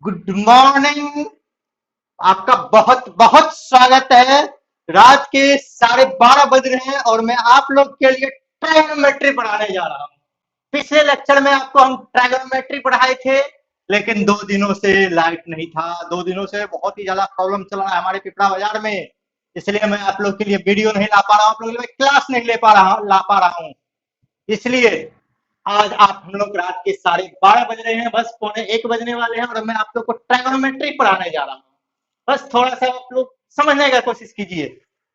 Good morning. आपका बहुत बहुत स्वागत है। रात के 12:30 बज रहे हैं और मैं आप लोग के लिए ट्राइगोनोमेट्री पढ़ाने जा रहा हूँ। पिछले लेक्चर में आपको हम ट्राइगोनोमेट्री पढ़ाए थे, लेकिन 2 दिनों से लाइट नहीं था। 2 दिनों से बहुत ही ज्यादा प्रॉब्लम चल रहा है हमारे पिपरा बाजार में, इसलिए मैं आप लोग के लिए वीडियो नहीं ला पा रहा हूँ, आप लोग के लिए क्लास नहीं ला पा रहा हूँ। इसलिए आज आप हम लोग रात के 12:30 बज रहे हैं, बस 1:45 बजने वाले हैं और मैं आप लोग को ट्राइगोनोमेट्री पढ़ाने जा रहा हूँ। बस थोड़ा सा आप लोग समझने का कोशिश कीजिए।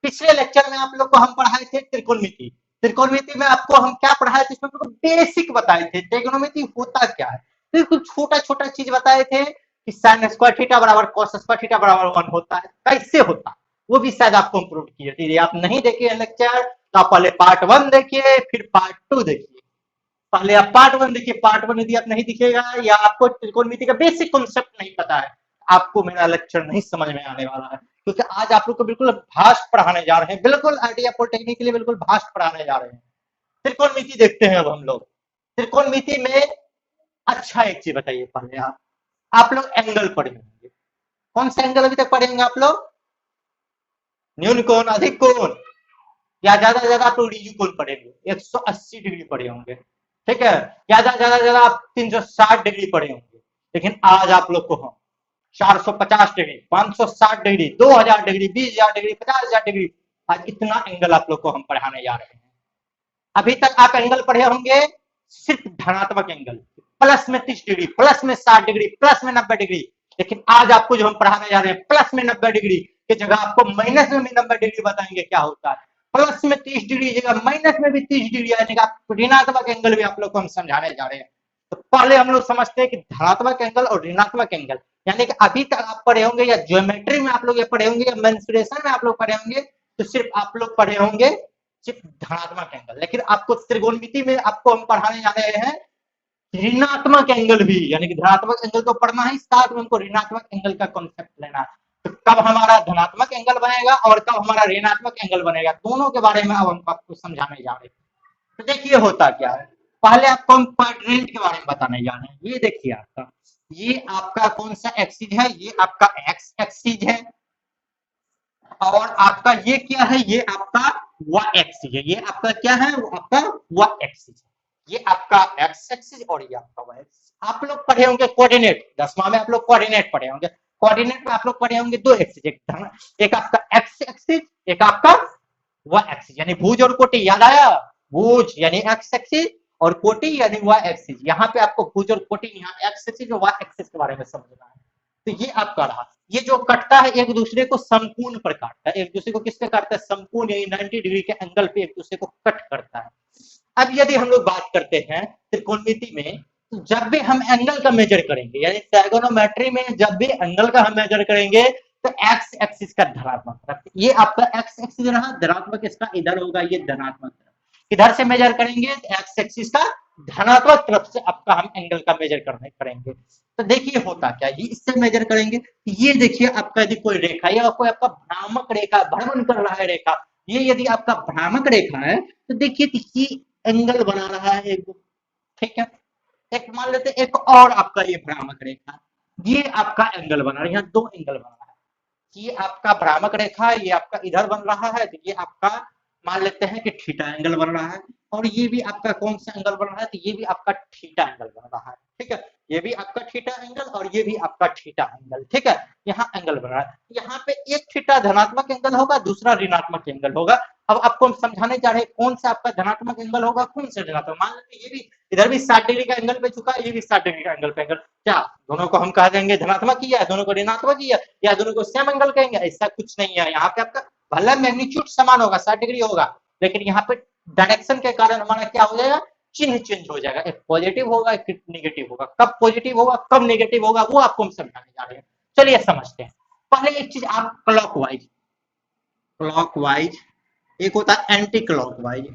पिछले लेक्चर में आप लोग को हम पढ़ाए थे त्रिकोणमिति। त्रिकोणमिति में आपको हम क्या पढ़ाए थे, इसमें आपको बेसिक बताए थे त्रिकोणमिति होता क्या है। फिर कुछ छोटा छोटा चीज बताए थे कि साइन स्क्वायर थीटा बराबर कॉस स्क्वायर थीटा बराबर 1 होता है, कैसे होता है वो भी शायद आपको प्रूव किए थे। यदि आप नहीं देखे लेक्चर तो आप पहले पार्ट 1 देखिए, फिर पार्ट 2 देखिए। पहले आप पार्ट 1 देखिए, पार्ट 1 यदि आप नहीं दिखेगा या आपको त्रिकोणमिति का बेसिक कॉन्सेप्ट नहीं पता है, आपको मेरा लेक्चर नहीं समझ में आने वाला है, क्योंकि आज आप लोग को बिल्कुल भास्ट पढ़ाने जा रहे हैं, बिल्कुल आइडिया पॉलिटेक्निक के लिए बिल्कुल भास्ट पढ़ाने जा रहे हैं। त्रिकोणमिति देखते हैं अब हम लोग। त्रिकोणमिति में अच्छा एक चीज बताइए, पहले आप लोग एंगल पढ़े होंगे। कौन सा एंगल अभी तक पढ़े होंगे आप लोग? न्यून कोण, अधिक कोण, या ज्यादा से ज्यादा आप लोग रिजु कोण पढ़ेंगे, 180 डिग्री पढ़े होंगे। ठीक है, ज्यादा ज्यादा ज्यादा आप 360 डिग्री पढ़े होंगे। लेकिन आज आप लोग को हम 450 degree, 560 degree, 2000 degree, 20,000 degree, 50,000 degree, आज इतना एंगल आप लोग को हम पढ़ाने जा रहे हैं। अभी तक आप एंगल पढ़े होंगे सिर्फ धनात्मक एंगल, प्लस में 30 डिग्री, प्लस में 60 डिग्री, प्लस में 90 डिग्री। लेकिन आज आपको जो हम पढ़ाने जा रहे हैं प्लस में 90 डिग्री की जगह आपको माइनस में भी 90 डिग्री बताएंगे क्या होता है। प्लस में 30 डिग्री जगह माइनस में भी 30 डिग्री आएगा, ऋणात्मक एंगल भी आप लोग को हम समझाने जा रहे हैं। तो पहले हम लोग समझते हैं कि धनात्मक एंगल और ऋणात्मक एंगल, यानी कि अभी तक आप पढ़े होंगे या ज्योमेट्री में आप लोग ये पढ़े होंगे या मेंसुरेशन में आप लोग पढ़े होंगे, तो सिर्फ आप लोग पढ़े होंगे सिर्फ धनात्मक एंगल। लेकिन आपको त्रिकोणमिति में आपको हम पढ़ाने जा रहे हैं ऋणात्मक एंगल भी, यानी कि धनात्मक एंगल को पढ़ना है, साथ में हमको ऋणात्मक एंगल का कॉन्सेप्ट लेना है। तो कब हमारा धनात्मक एंगल बनेगा और कब हमारा ऋणात्मक एंगल बनेगा, दोनों के बारे में अब हम आपको समझाने जा रहे हैं। तो देखिए होता क्या है, पहले आपको हम क्वाड्रेंट के बारे में बताने जा रहे हैं। ये देखिए आपका, ये आपका कौन सा एक्सिस है, ये आपका एक्स एक्सिस है, और आपका ये क्या है, ये आपका वाई एक्सिस है। ये आपका क्या है, वो आपका वाई एक्सिस है। ये आपका एक्स एक्सिस और ये आपका वाई एक्सिस। आप लोग पढ़े होंगे कोऑर्डिनेट, 10वां में आप लोग कोऑर्डिनेट पढ़े होंगे। कोऑर्डिनेट में आप लोग पढ़े होंगे 2 एक्सिस, एक आपका एक्स एक्सिस, एक आपका वाई एक्सिस, यानी भुज और कोटि। याद आया? भुज यानी एक्स एक्सिस और कोटि यानी वाई एक्सिस। यहाँ पे आपको भुज और कोटि, यहाँ एक्स एक्सिस और वाई एक्सिस के बारे में समझना है। तो ये आपका रहा। ये जो कटता है एक दूसरे को समकोण पर काटता है, एक दूसरे को किस पे काटता है, समकोण यानी 90 डिग्री के एंगल पे एक दूसरे को कट करता है। अब यदि हम लोग बात करते हैं त्रिकोणमिति में, तो जब भी हम एंगल का मेजर करेंगे, यानी ट्राइगोनोमेट्री में जब भी एंगल का हम मेजर करेंगे, तो एक्स एक्सिस का धनात्मक तरफ, ये आपका एक्स एक्सिस रहा धनात्मक, इसका इधर होगा ये धनात्मक तरफ। इधर से मेजर करेंगे एक्स एक्सिस का धनात्मक तरफ से आपका हम एंगल का मेजर करेंगे। तो देखिए होता क्या, ये इससे मेजर करेंगे। ये देखिए आपका यदि कोई रेखा या कोई आपका भ्रामक रेखा भ्रमण कर रहा है रेखा, ये यदि आपका भ्रामक रेखा है, तो देखिए ये एंगल बना रहा है एक, ठीक है। एक मान लेते एक और आपका ये भ्रामक रेखा, ये आपका एंगल बना रहा है, यहाँ 2 एंगल बना रहा है। ये आपका भ्रामक रेखा, ये आपका इधर बन रहा है, तो ये आपका मान लेते हैं कि थीटा एंगल बन रहा है। और ये भी आपका कौन सा एंगल बन रहा है, तो ये भी आपका थीटा एंगल बन रहा है, ठीक है। ये भी आपका थीटा एंगल और ये भी आपका थीटा एंगल, ठीक है। यहाँ एंगल बन रहा है, यहाँ पे एक थीटा धनात्मक एंगल होगा, दूसरा ऋणात्मक एंगल होगा। अब आपको हम समझाने जा रहे हैं कौन सा आपका धनात्मक एंगल होगा, कौन सा ऋणात्मक। मान लेते ये भी इधर भी 60 डिग्री का एंगल पे झुका है, ये भी 60 डिग्री का एंगल पे एंगल, क्या दोनों को हम कह देंगे धनात्मक ही है, दोनों को ऋणात्मक ही है, या दोनों को सेम एंगल कहेंगे? ऐसा कुछ नहीं है। यहाँ पे आपका भले मैग्नीट्यूड समान होगा, 60 डिग्री होगा, लेकिन यहाँ पे डायरेक्शन के कारण हमारा क्या हो जाएगा, चिन्ह चेंज हो जाएगा, एक पॉजिटिव होगा एक नेगेटिव होगा। कब पॉजिटिव होगा कब नेगेटिव होगा वो आपको हम समझाने जा रहे हैं। चलिए समझते हैं। पहले एक चीज आप क्लॉकवाइज, क्लॉकवाइज एक होता है एंटी क्लॉकवाइज।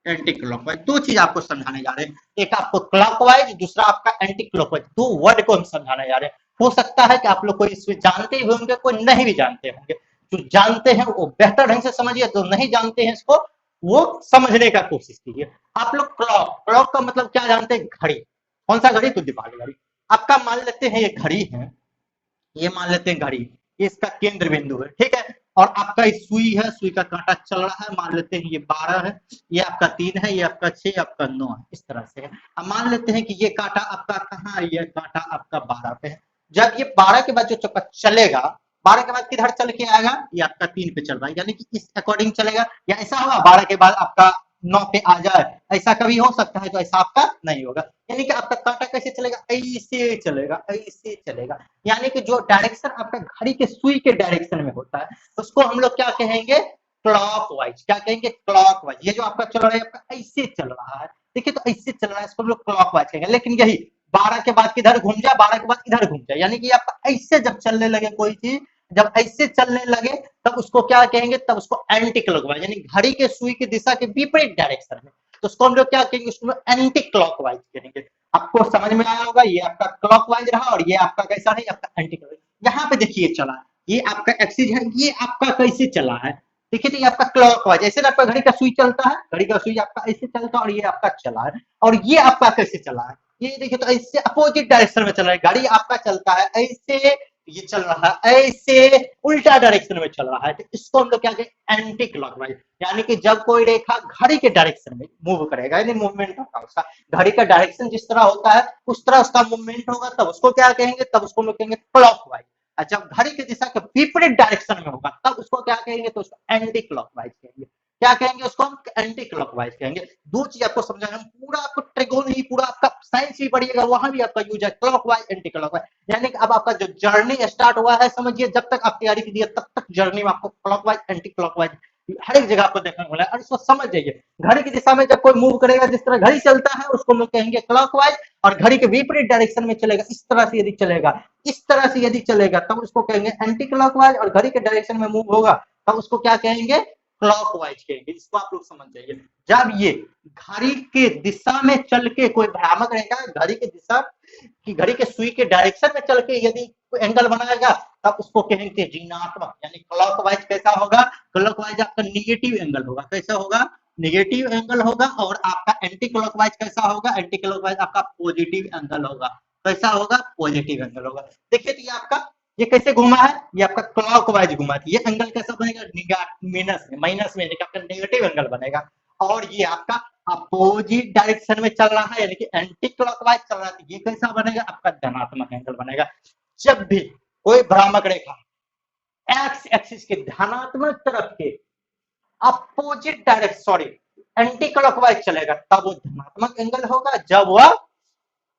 एंटी क्लॉकवाइज, 2 चीज आपको समझाने जा रहे हैं, एक आपको क्लॉकवाइज, दूसरा आपका एंटी क्लॉकवाइज। 2 वर्ड को हम समझाने जा रहे हैं। हो सकता है कि आप लोग कोई इसमें जानते ही होंगे, कोई नहीं भी जानते होंगे। जो जानते हैं वो बेहतर ढंग से समझिए, जो नहीं जानते हैं इसको वो समझने का कोशिश कीजिए। आप लोग क्लॉक, क्लॉक का मतलब क्या जानते हैं, घड़ी। कौन सा घड़ी? कुंदी वाली घड़ी। आपका मान लेते हैं ये घड़ी है, ये मान लेते हैं घड़ी, ये इसका केंद्र बिंदु है, ठीक है। और आपका सुई है, सुई का कांटा चल रहा है, मान लेते हैं ये 12 है, ये आपका 3 है, ये आपका 6, आपका 9 है, इस तरह से है। अब मान लेते हैं कि ये कांटा आपका कहाँ है? ये कांटा आपका 12 पे है। जब ये 12 के बाद जो चक्का चलेगा, 12 के बाद किधर चल के आएगा? ये आपका 3 पे चल रहा है, यानी कि इस अकॉर्डिंग चलेगा। या ऐसा होगा 12 के बाद आपका 9 पे आ जाए, ऐसा कभी हो सकता है? तो ऐसा आपका नहीं होगा। यानी कि आपका कांटा कैसे चलेगा? ऐसे चलेगा, ऐसे चलेगा। यानी कि जो डायरेक्शन आपका घड़ी के सुई के डायरेक्शन में होता है, उसको हम लोग क्या कहेंगे? क्लॉकवाइज। क्या कहेंगे? क्लॉकवाइज। ये जो आपका चल रहा है, आपका ऐसे चल रहा है, देखिए तो ऐसे चल रहा है, इसको हम लोग क्लॉकवाइज कहेंगे। लेकिन यही 12 के बाद किधर घूम जाए, 12 के बाद इधर घूम जाए, यानी कि आपका ऐसे जब चलने लगे कोई चीज, जब ऐसे चलने लगे तब उसको क्या कहेंगे? तब उसको एंटी क्लॉकवाइज, यानी घड़ी के सुई की दिशा के विपरीत डायरेक्शन में, तो उसको हम लोग क्या कहेंगे? उसको एंटी क्लॉकवाइज कहेंगे। आपको समझ में आया होगा, ये आपका क्लॉकवाइज रहा और ये आपका कैसा है? आपका एंटी क्लॉकवाइज। यहाँ पे देखिए चला है, ये आपका एक्सिस है, ये आपका कैसे चला है? देखिए तो ये आपका क्लॉकवाइज, ऐसे आपका घड़ी का सुई चलता है, घड़ी का सुई आपका ऐसे चलता है और ये आपका चला है। और ये आपका कैसे चला है? ये देखिए तो ऐसे अपोजिट डायरेक्शन में चल रहा है, गाड़ी आपका चलता है ऐसे, ये चल रहा है ऐसे, उल्टा डायरेक्शन में चल रहा है, तो इसको हम लोग क्या कहें? Anti clockwise. यानी कि जब कोई रेखा घड़ी के डायरेक्शन में मूव करेगा, यानी मूवमेंट होगा उसका, घड़ी का डायरेक्शन जिस तरह होता है उस तरह उसका मूवमेंट होगा, तब उसको क्या कहेंगे? तब उसको हम लोग कहेंगे क्लॉकवाइज। और जब घड़ी की दिशा के विपरीत डायरेक्शन में होगा तब उसको क्या कहेंगे? तो उसको एंटी क्लॉकवाइज कहेंगे। क्या कहेंगे? उसको हम एंटी क्लॉकवाइज कहेंगे। दो चीज आपको समझाना, हम पूरा आपको ट्रिगोन ही पूरा आपका साइंस भी पढ़िएगा, वहां भी आपका यूज है क्लॉकवाइज एंटी क्लॉकवाइज। यानी कि अब आपका जो जर्नी स्टार्ट हुआ है, समझिए जब तक आप तैयारी कीजिए तब तक जर्नी में आपको क्लॉकवाइज एंटी क्लॉकवाइज हर एक जगह आपको देखने को मिला है। और इसको समझ जाइए, घड़ी की दिशा में जब कोई मूव करेगा, जिस तरह घड़ी चलता है उसको हम लोग कहेंगे क्लॉकवाइज, और घड़ी के विपरीत डायरेक्शन में चलेगा, इस तरह से यदि चलेगा, इस तरह से यदि चलेगा तब उसको कहेंगे एंटी क्लॉकवाइज, और घड़ी के डायरेक्शन में मूव होगा तब उसको क्या कहेंगे? क्लॉकवाइज कहेंगे। इसको आप लोग समझ जाइए। जब ये घड़ी के दिशा में चल के कोई भ्रामक रहेगा, घड़ी के दिशा की, घड़ी के सुई के डायरेक्शन में चल के यदि एंगल बनाएगा तब उसको कहेंगे ऋणात्मक, यानी क्लॉकवाइज कैसा होगा? क्लॉकवाइज आपका निगेटिव एंगल होगा। कैसा होगा? निगेटिव एंगल होगा। और आपका एंटी क्लॉकवाइज कैसा होगा? एंटी क्लॉकवाइज आपका पॉजिटिव एंगल होगा। कैसा होगा? पॉजिटिव एंगल होगा। देखिए तो ये आपका, ये कैसे घुमा है? ये आपका क्लॉकवाइज घुमा है। ये एंगल कैसा बनेगा? माइनस में आपका नेगेटिव एंगल बनेगा। और ये आपका अपोजिट डायरेक्शन में चल रहा है, यानी कि एंटी क्लॉकवाइज चल रहा है, ये कैसा बनेगा? आपका धनात्मक एंगल बनेगा। जब भी कोई भ्रामक रेखा एक्स एक्सिस के धनात्मक तरफ के opposite direction, sorry, anti clockwise चलेगा तब वो धनात्मक एंगल होगा। जब वह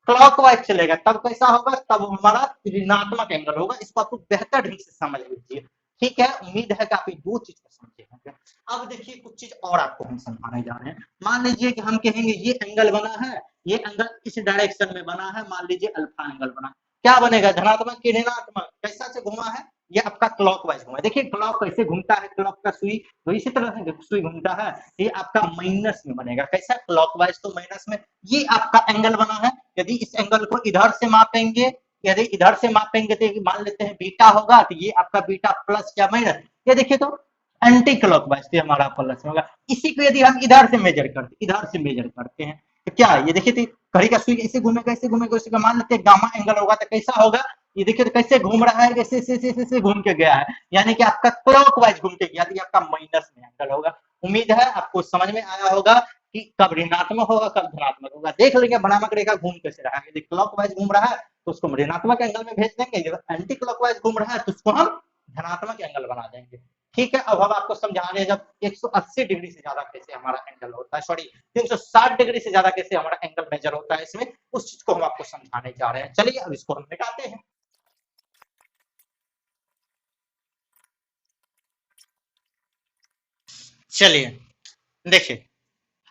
क्लॉकवाइज चलेगा तब कैसा होगा? तब हमारा ऋणात्मक एंगल होगा। इसको आपको बेहतर ढंग से समझ लीजिए, ठीक है। उम्मीद है कि आप ये दो चीज को समझे होंगे। अब देखिए कुछ चीज और आपको हम समझाने जा रहे हैं। मान लीजिए कि हम कहेंगे ये एंगल बना है, ये एंगल इस डायरेक्शन में बना है, मान लीजिए अल्फा एंगल बना, क्या बनेगा? धनात्मक की ऋणात्मक? कैसा से घुमा है? ये आपका क्लॉकवाइज घुमा है। देखिए क्लॉक कैसे घूमता है, क्लॉक का सुई तो इसी तरह से सुई घूमता है, ये आपका माइनस में बनेगा। कैसा? क्लॉकवाइज तो माइनस में। ये आपका एंगल बना है, यदि इस एंगल को इधर से मापेंगे, यदि इधर से मापेंगे तो मान लेते हैं बीटा होगा, तो ये आपका बीटा प्लस या माइनस, ये देखिए तो एंटी क्लॉकवाइज से हमारा प्लस होगा। इसी को यदि हम इधर से मेजर करते, इधर से मेजर करते हैं तो क्या ये देखिए तो घड़ी का सुई ऐसे घूमेगा, ऐसे घूमेगा, उसका मान लेते हैं गामा एंगल होगा, तो कैसा होगा? ये देखिए तो कैसे घूम रहा है, जैसे से घूम के गया है, यानी कि आपका क्लॉकवाइज घूम के गया, तो आपका माइनस में एंगल होगा। उम्मीद है आपको समझ में आया होगा कि कब ऋणात्मक होगा, कब धनात्मक होगा। देख लेंगे भ्रामक रेखा घूम कैसे रहा है। यदि क्लॉकवाइज घूम रहा है तो उसको ऋणात्मक एंगल में भेज देंगे, यदि एंटी क्लॉकवाइज घूम रहा है तो उसको हम धनात्मक एंगल बना देंगे। ठीक है। अब हम आपको समझा रहे हैं जब 180 डिग्री से ज्यादा कैसे हमारा एंगल होता है, सॉरी 360 डिग्री से ज्यादा कैसे हमारा एंगल मेजर होता है, इसमें उस चीज को हम आपको समझाने जा रहे हैं। चलिए अब इसको हम मिटाते हैं। चलिए देखिए,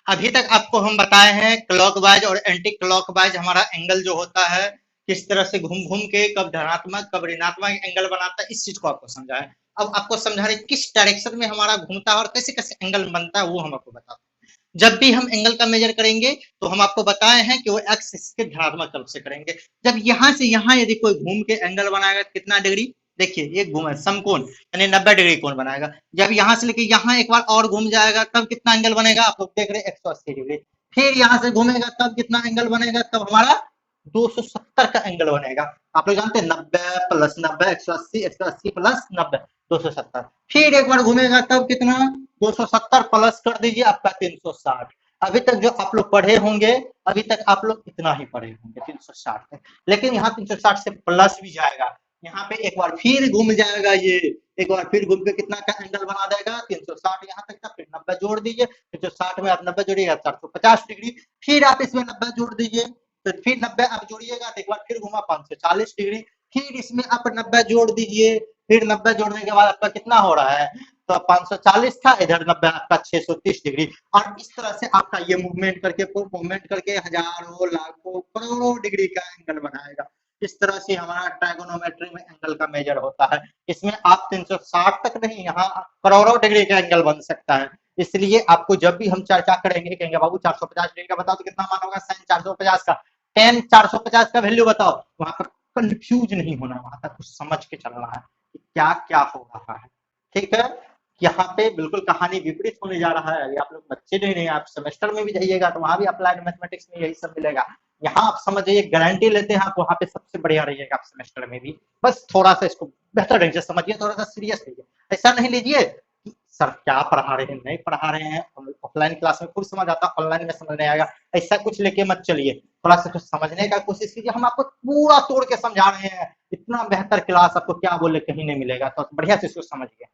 अभी तक आपको हम बताए हैं क्लॉकवाइज और एंटी क्लॉकवाइज हमारा एंगल जो होता है किस तरह से घूम घूम के कब धनात्मक कब ऋणात्मक एंगल बनाता है, इस चीज को आपको समझाया। अब आपको समझा रहे किस डायरेक्शन में हमारा घूमता है और कैसे कैसे एंगल बनता है, वो हम आपको बताते हैं। जब भी हम एंगल का मेजर करेंगे तो हम आपको बताए हैं कि वो एक्स के धनात्मक तरफ से करेंगे। जब यहाँ से यहाँ यदि कोई घूम के एंगल बनाएगा कितना डिग्री, देखिए ये घूम समकोण यानी 90 डिग्री कोण बनाएगा। जब यहाँ से लेके यहाँ एक बार और घूम जाएगा तब कितना एंगल बनेगा, आप लोग देख रहे हैं 180 डिग्री। फिर यहाँ से घूमेगा तब कितना एंगल बनेगा, तब हमारा 270 का एंगल बनेगा। आप लोग जानते हैं 90 प्लस 90 180, 180 प्लस 90 270। फिर एक बार घूमेगा तब कितना, 270 प्लस कर दीजिए आपका 360। अभी तक जो आप लोग पढ़े होंगे, अभी तक आप लोग इतना ही पढ़े होंगे 360 तक, लेकिन यहाँ 360 से प्लस भी जाएगा। यहाँ पे एक बार फिर घूम जाएगा ये, एक बार फिर घूम के कितना का एंगल बना देगा 360 यहाँ तक का, फिर 90 जोड़ दीजिए, 360 में आप 90 जोड़िएगा 450 डिग्री, फिर आप इसमें 90 जोड़ दीजिए, तो फिर 90 आप जोड़िएगा तो एक बार फिर घुमा 540 डिग्री, फिर इसमें आप 90 जोड़ दीजिए, फिर 90 जोड़ने के बाद आपका कितना हो रहा है, तो 540 था, इधर 90 आपका 630 डिग्री। और इस तरह से आपका ये मूवमेंट करके हजारों लाखों करोड़ों डिग्री का एंगल बनाएगा। इस तरह से हमारा ट्राइगोनोमेट्री में एंगल का मेजर होता है। इसमें आप 360 तक नहीं, यहाँ करोड़ों डिग्री का एंगल बन सकता है। इसलिए आपको जब भी हम चर्चा करेंगे, कहेंगे बाबू 450 डिग्री का बताओ तो कितना मान होगा, साइन 450 का, टेन 450 का वैल्यू बताओ, वहां पर कंफ्यूज नहीं होना, वहां तक कुछ समझ के चलना है कि क्या क्या हो रहा है। ठीक है, यहाँ पे बिल्कुल कहानी विपरीत होने जा रहा है। अभी आप लोग बच्चे नहीं, आप सेमेस्टर में भी जाइएगा तो वहां भी अप्लाइड मैथमेटिक्स में यही सब मिलेगा। यहाँ आप समझ जाइए, गारंटी लेते हैं आप वहां पे सबसे बढ़िया रहिएगा आप सेमेस्टर में भी। बस थोड़ा सा इसको बेहतर ढंग से समझिए, थोड़ा सा सीरियस लीजिए। ऐसा नहीं लीजिए कि सर क्या पढ़ा रहे हैं, नहीं पढ़ा रहे हैं, ऑफलाइन क्लास में खुद समझ आता, ऑनलाइन में समझ नहीं आएगा, ऐसा कुछ लेके मत चलिए। थोड़ा सा कुछ समझने का कोशिश कीजिए, हम आपको पूरा तोड़ के समझा रहे हैं। इतना बेहतर क्लास आपको क्या बोले कहीं नहीं मिलेगा, तो बढ़िया से इसको समझिए।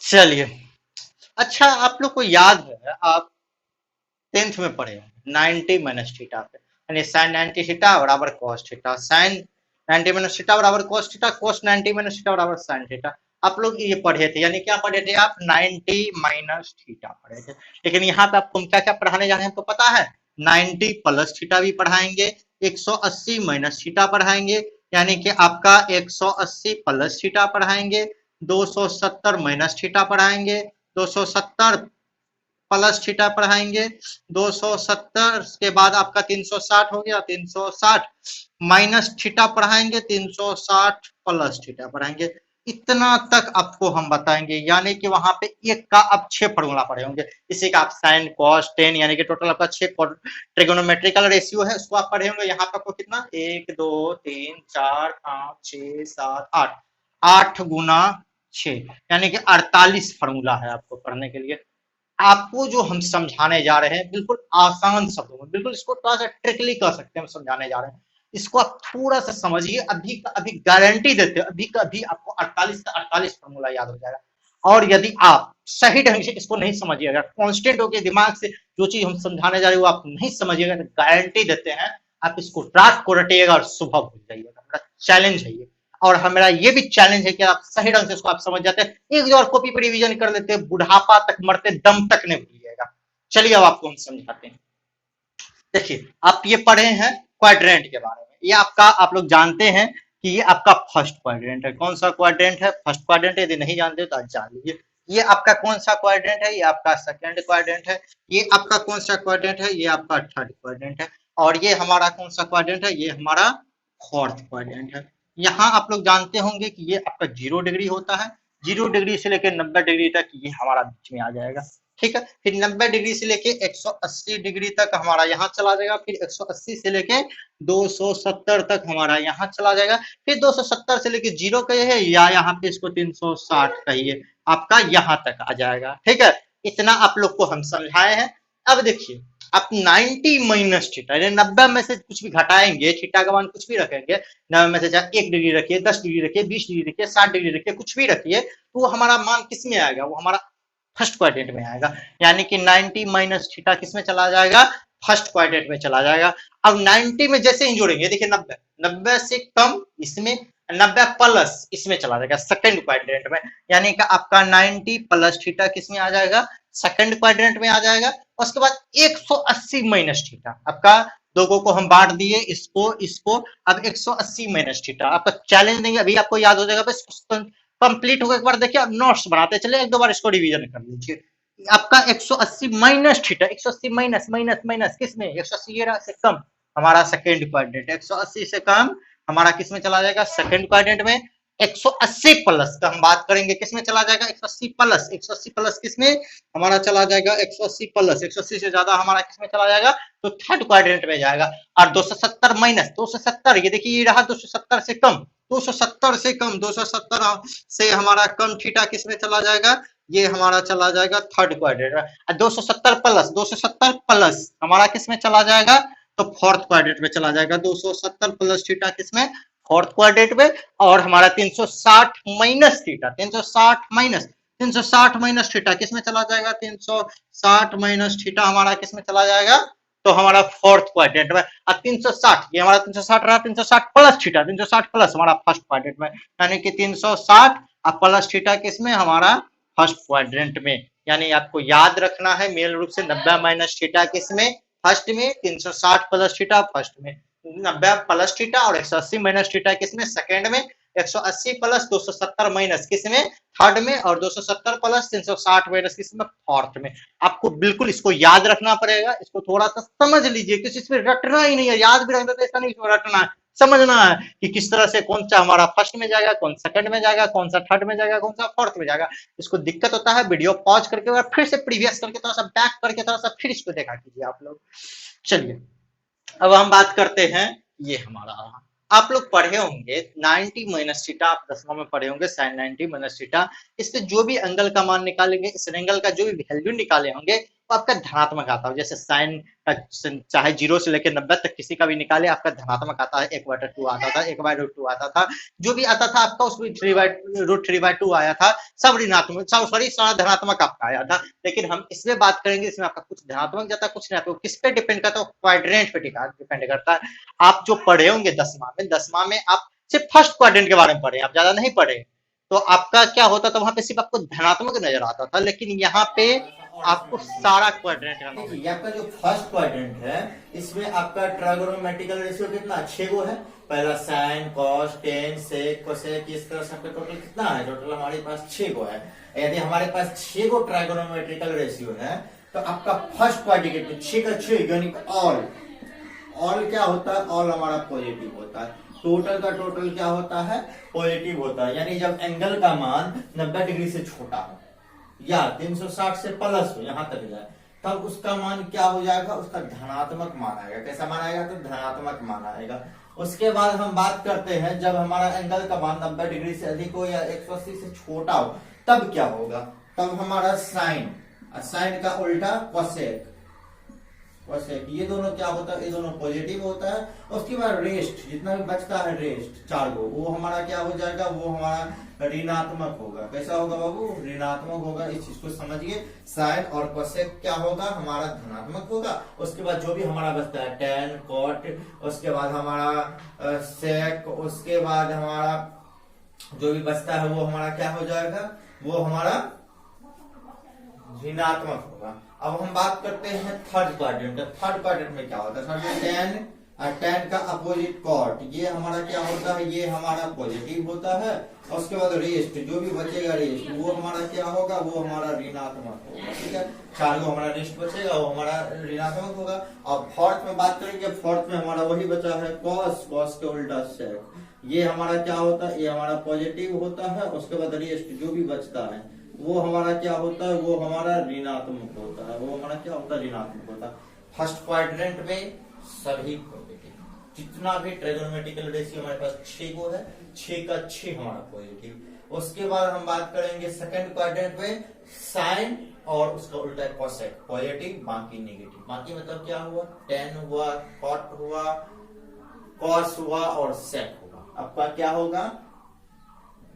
चलिए, अच्छा आप लोग को याद है, आप 10th में पढ़े 90 माइनस थीटा पे, यानी साइन 90 थीटा बराबर cos theta, sine 90 minus theta बराबर cos theta, cos 90 minus theta बराबर साइन थीटा। आप लोग ये पढ़े थे, यानी क्या पढ़े थे आप, 90 माइनस थीटा पढ़े थे। लेकिन यहाँ पे आपको क्या क्या पढ़ाने जा रहे हैं आपको पता है, 90 प्लस थीटा भी पढ़ाएंगे, 180 माइनस थीटा पढ़ाएंगे, यानी कि आपका 180 प्लस थीटा पढ़ाएंगे, 270 माइनस थीटा पढ़ाएंगे, 270 प्लस थीटा पढ़ाएंगे, 270 के बाद आपका 360 हो गया, 360 माइनस थीटा पढ़ाएंगे, 360 प्लस थीटा पढ़ाएंगे। इतना तक आपको हम बताएंगे, यानी कि वहां पे एक का अब 6 फॉर्मूला पढ़े होंगे। इसी का आप साइन कॉस टेन, यानी कि टोटल आपका 6 ट्रिगोनोमेट्रिकल रेशियो है, उसको आप पढ़े होंगे। यहाँ पे आपको कितना, 1 2 3 4 5 6 7 8, 8 गुना 6, यानी कि 48 फॉर्मूला है आपको पढ़ने के लिए। आपको जो हम समझाने जा रहे हैं बिल्कुल आसान शब्दों में, बिल्कुल इसको थोड़ा सा ट्रिकली कह सकते हैं, हम समझाने जा रहे हैं। इसको आप थोड़ा सा समझिए, अभी का अभी गारंटी देते हैं, अभी का अभी आपको 48 का 48 फॉर्मूला याद हो जाएगा। और यदि आप सही ढंग से इसको नहीं समझिएगा, कॉन्स्टेंट होकर दिमाग से जो चीज हम समझाने जा रहे हैं वो आप नहीं समझिएगा, तो गारंटी देते हैं आप इसको रात को रटिएगा और सुबह भूल जाइएगा। मेरा चैलेंज है ये, और हमारा ये भी चैलेंज है कि आप सही ढंग से इसको आप समझ जाते हैं, एक दो और कॉपी पर रिवीजन कर लेते हैं, बुढ़ापा तक मरते दम तक नहीं भूलिएगा। चलिए अब आपको हम समझाते हैं। देखिए, आप ये पढ़े हैं क्वाड्रेंट के बारे में, ये आपका आप लोग जानते हैं कि ये आपका फर्स्ट क्वाड्रेंट है। कौन सा क्वाड्रेंट है, फर्स्ट क्वाड्रेंट है। यदि नहीं जानते तो आज जान लीजिए। ये आपका कौन सा क्वाड्रेंट है, ये आपका सेकंड क्वाड्रेंट है। ये आपका कौन सा क्वाड्रेंट है, ये आपका थर्ड क्वाड्रेंट है। और ये हमारा कौन सा क्वाड्रेंट है, ये हमारा फोर्थ क्वाड्रेंट है। यहाँ आप लोग जानते होंगे कि ये आपका 0 डिग्री होता है, 0 डिग्री से लेकर 90 डिग्री तक ये हमारा बीच में आ जाएगा। ठीक है, फिर 90 डिग्री से लेके 180 डिग्री तक हमारा यहाँ चला जाएगा, फिर 180 से लेके 270 तक हमारा यहाँ चला जाएगा, फिर 270 से लेके 0 कहिए या यहाँ पे इसको 360 कहिए, आपका यहाँ तक आ जाएगा। ठीक है, इतना आप लोग को हम समझाए हैं। अब देखिए, आप 90 माइनस थीटा, 90 में से कुछ भी घटाएंगे, थीटा का मान कुछ भी रखेंगे, 90 में से चाहे 1 डिग्री रखिए, 10 डिग्री रखिए, 20 डिग्री रखिए, 60 डिग्री रखिए, कुछ भी रखिए, तो वो हमारा मान किस में आएगा, वो हमारा फर्स्ट क्वाड्रेंट में आएगा। यानी कि 90 माइनस थीटा किस में चला जाएगा, फर्स्ट क्वाड्रेंट में चला जाएगा। अब 90 में जैसे ही जोड़ेंगे, देखिए 90 90 से कम इसमें, 90 प्लस इसमें चला जाएगा सेकंड क्वाड्रेंट में, यानी कि आपका 90 प्लस थीटा किस में आ जाएगा, सेकंड क्वाड्रेंट में आ जाएगा। उसके बाद 180 माइनस थीटा, आपका दोगों को हम बांट दिए, इसको इसको, अब 180 माइनस थीटा आपका चैलेंज नहीं, अभी आपको याद हो जाएगा, बस कंप्लीट होगा एक बार देखिए, अब नोट्स बनाते चले, एक दो बार इसको रिवीजन कर लीजिए। आपका 180 minus theta, 180 minus minus minus किसमें, 180 ये से कम हमारा सेकंड क्वाड्रेंट, 180 से कम हमारा किसमें चला जाएगा, सेकंड क्वाड्रेंट में। 180 प्लस का हम बात करेंगे, किसमें चला जाएगा 180 प्लस, 180 प्लस किसमें हमारा चला जाएगा 180 प्लस, 180 से ज्यादा हमारा किसमें चला जाएगा तो थर्ड क्वाड्रेंट में जाएगा। और 270 माइनस 270, ये देखिए ये रहा 270 से कम, 270 से कम, 270 से हमारा कम थीटा किसमें चला जाएगा, ये हमारा चला जाएगा थर्ड क्वाड्रेंट में। 270 प्लस, 270 प्लस हमारा किसमें चला जाएगा तो फोर्थ क्वाड्रेंट में चला जाएगा। 270 प्लस थीटा किसमें फोर्थ क्वाड्रेंट में। और हमारा 360 माइनस थीटा, 360 माइनस थीटा किसमें चला जाएगा, 360 माइनस थीटा हमारा किसमें चला जाएगा तो हमारा फोर्थ क्वाड्रेंट में। और 360 ये हमारा 360 रहा, 360 प्लस थीटा, 360 प्लस हमारा फर्स्ट क्वाड्रेंट में, यानी कि 360 और प्लस थीटा किसमें हमारा फर्स्ट क्वाड्रेंट में। यानी आपको याद रखना है मेल रूप से 90 माइनस थीटा किसमें फर्स्ट में, 360 प्लस थीटा फर्स्ट में, 90 प्लस थीटा और 180 माइनस थीटा किसमें सेकंड में, 180 प्लस 270 माइनस किसमें थर्ड में, और 270 प्लस 360 माइनस किसमें फोर्थ में। आपको बिल्कुल इसको याद रखना पड़ेगा, इसको थोड़ा सा समझ लीजिए, किसी इसमें रटना ही नहीं है, याद भी रखना तो ऐसा नहीं रटना है, समझना है कि किस तरह से कौन सा हमारा फर्स्ट में जाएगा, कौन सेकंड में जाएगा, कौन सा थर्ड में जाएगा, कौन सा फोर्थ में जाएगा। इसको दिक्कत होता है वीडियो पॉज करके और फिर से प्रीवियस करके थोड़ा सा बैक करके थोड़ा सा फिर इसको देखा कीजिए आप लोग। चलिए अब हम बात करते हैं, ये हमारा आप लोग पढ़े होंगे 90 माइनस थीटा, आप 10वां में पढ़े होंगे sin 90 माइनस थीटा। इससे जो भी एंगल का मान निकालेंगे, इस एंगल का जो भी वैल्यू निकाले होंगे वो आपका धनात्मक आता है। जैसे साइन का चाहे 0 से लेकर 90 तक किसी का भी निकाले आपका धनात्मक आता है, 1/2 आता था, 1/√2 आता था, जो भी आता था आपका उसमें 3/√2 आया था, सब ऋणात्मक, सॉरी सारा धनात्मक आपका आया था। लेकिन हम इसमें बात करेंगे, इसमें आपका कुछ धनात्मक जाता है कुछ नहीं, किस पे डिपेंड करता है, क्वाड्रेंट पे डिपेंड करता है। आप जो पढ़े होंगे 10वां में आप सिर्फ फर्स्ट क्वाड्रेंट के बारे में पढ़े, आप ज्यादा नहीं पढ़े, तो आपका क्या होता था वहां पे सिर्फ आपको धनात्मक नजर आता था, लेकिन यहाँ पे आपको सारा क्वाड्रेंट का नॉलेज। देखिए आपका जो फर्स्ट क्वाड्रेंट है इसमें आपका ट्राइगोनोमेट्रिकल रेशियो कितना 6 गो है। पहला sine cos tan sec cosec, इस तरह से टोटल कितना है, टोटल हमारे पास 6 गो है। यदि हमारे पास 6 गो ट्राइगोनोमेट्रिकल रेशियो है तो आपका फर्स्ट क्वाड्रेंट 6 का 6 यानी ऑल, ऑल क्या होता है, ऑल हमारा पॉजिटिव होता है। टोटल का टोटल क्या होता है, पॉजिटिव होता है। यानी जब एंगल का मान 90 डिग्री से छोटा हो या 360 से प्लस हो, यहां तक जाए, तब उसका मान क्या हो जाएगा, उसका धनात्मक मान आएगा। कैसा मान आएगा तो धनात्मक मान आएगा। उसके बाद हम बात करते हैं जब हमारा एंगल का मान 90 डिग्री से अधिक हो या 180 से छोटा हो, तब क्या होगा, तब हमारा साइन, साइन का उल्टा कोसेक, कोसेक, ये दोनों क्या होता है, ये दोनों पॉजिटिव होता है। उसके बाद रेस्ट, जितना भी बचता है रेस्ट 4 गो, वो हमारा क्या हो जाएगा, वो हमारा ऋणात्मक होगा। कैसा होगा बाबू, ऋणात्मक होगा। इस चीज को समझिए, साइन और कोसेक क्या होगा, हमारा धनात्मक होगा। उसके बाद जो भी हमारा बचता है टेन कॉट, उसके बाद हमारा सेक, उसके बाद हमारा जो भी बचता है वो हमारा क्या हो जाएगा, वो हमारा ऋणात्मक होगा। अब हम बात करते हैं थर्ड क्वाड्रेंट। थर्ड क्वाड्रेंट में क्या होता है, थर्ड टेन, टेन का अपोजिट कॉट, ये हमारा क्या होता है, ये हमारा पॉजिटिव होता है। और उसके बाद रेस्ट, जो भी बचेगा रेस्ट, वो हमारा क्या होगा, वो हमारा ऋणात्मक होगा। ठीक है, 4 गो हमारा रेस्ट बचेगा, वो हमारा ऋणात्मक होगा। और फोर्थ में बात करेंगे, फोर्थ में हमारा वही बचा है कॉस, कॉस के उल्टा सेक, ये हमारा क्या होता है, ये हमारा पॉजिटिव होता है। उसके बाद रेस्ट जो भी बचता है वो हमारा क्या होता है, वो हमारा ऋणात्मक होता है, वो हमारा क्या होता है, ऋणात्मक होता है। फर्स्ट क्वाड्रेंट में सभी पॉजिटिव, जितना भी ट्राइगोनोमेट्रिकल रेशियो हमारे पास 6 गो है, 6 का 6 हमारा पॉजिटिव। उसके बाद हम बात करेंगे सेकंड क्वाड्रेंट में, साइन और उसका उल्टा कोसेक, पॉजिटिव बाकी नेगेटिव। बाकी मतलब क्या हुआ, टेन हुआ, कॉट हुआ, कॉस हुआ और सेक हुआ। आपका क्या होगा,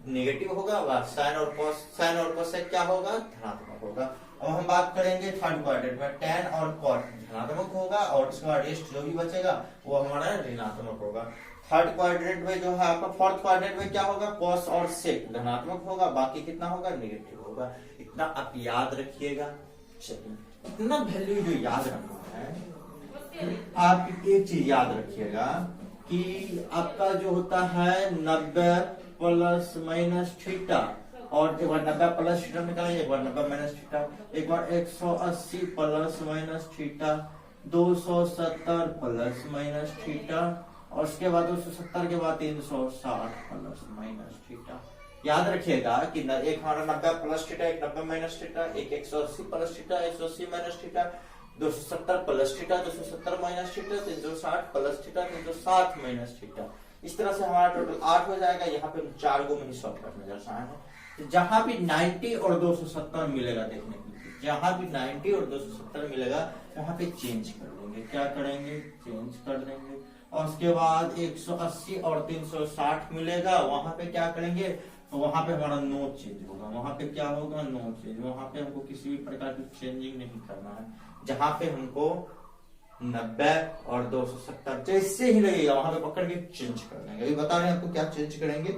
नेगेटिव होगा। साइन और कॉस, साइन और कोसेक क्या होगा, धनात्मक होगा। अब हम बात करेंगे थर्ड क्वाड्रेंट में, टेन और कॉट धनात्मक होगा और उसके बाद रेस्ट जो भी बचेगा वो हमारा ऋणात्मक होगा। थर्ड क्वाड्रेंट में जो है आपका, फोर्थ क्वाड्रेंट में क्या होगा, कॉस और सेक धनात्मक होगा, बाकी कितना होगा, नेगेटिव होगा। इतना आप याद रखिएगा। चलिए, इतना वैल्यू जो याद रखना है, आप एक चीज याद रखिएगा कि आपका जो होता है 90 प्लस माइनस थीटा, और एक बार 90 प्लस थीटा निकालेंगे, एक बार 90 माइनस थीटा, एक बार 180 plus minus theta, 270 plus minus theta, और उसके बाद 270 के बाद 360 प्लस माइनस थीटा। याद रखिएगा कि एक हमारा 90 प्लस थीटा, एक 90 माइनस थीटा, एक 180 plus theta, 180 minus theta, 270 plus theta, 270 minus theta, 360 plus theta, 360 minus theta. इस तरह से हमारा टोटल 8 हो जाएगा। यहाँ पे 4 गो में ही शॉर्टकट में दर्शाया है। तो जहां भी 90 और 270 मिलेगा, देखने के लिए जहां भी 90 और 270 मिलेगा वहां पे चेंज कर देंगे। क्या करेंगे? चेंज कर देंगे। और उसके बाद 180 और 360 मिलेगा, वहां पे क्या करेंगे? तो वहां पे हमारा नो चेंज होगा। वहां पे क्या होगा? No change. वहां पे हमको किसी भी प्रकार की चेंजिंग नहीं करना है। जहां पे हमको 90 और 270 जैसे ही लगेगा वहां पे पकड़ के चेंज कर देंगे। अभी बता रहे हैं आपको क्या चेंज करेंगे।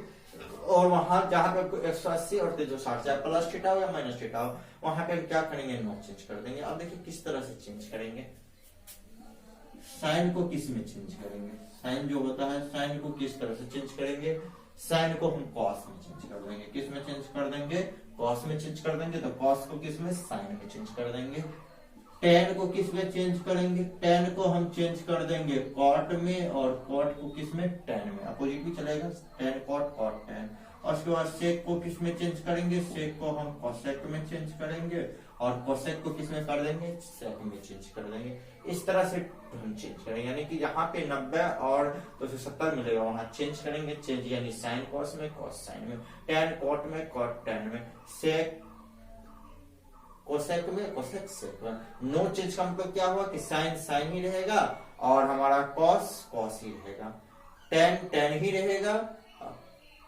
और वहां जहां पे 180 और 360 चाहे प्लस थीटा हो या माइनस थीटा हो, वहां पे हम क्या करेंगे? नो चेंज कर देंगे। अब देखिए किस तरह से चेंज करेंगे। साइन को किस में चेंज करेंगे? साइन जो होता है, साइन को किस तरह से चेंज करेंगे? साइन को हम कॉस में चेंज कर देंगे। किस में चेंज कर देंगे? कॉस में चेंज कर देंगे। तो कॉस को किस में? साइन में चेंज कर देंगे। टेन को किस में चेंज करेंगे? टेन को हम चेंज कर देंगे कॉट में, और कॉट को किस में? टेन में। अपोजिट भी चलेगा, टेन कॉट, कॉट टेन। और उसके बाद सेक को किस में चेंज करेंगे? सेक को हम कोसेक में चेंज करेंगे, और कोसेक को किस में कर देंगे? सेक में चेंज कर देंगे। इस तरह से हम चेंज करेंगे। यानी कि यहाँ पे 90 और 270 मिलेगा, वहां चेंज करेंगे। चेंज यानी साइन कॉस में, कॉस साइन में, टेन कॉट में, कॉट टेन में, सेक कोसेक में, कोसेक सेक में। नो चेंज का मतलब क्या हुआ कि साइन साइन ही रहेगा, और हमारा कॉस कॉस ही रहेगा, टेन टेन ही रहेगा,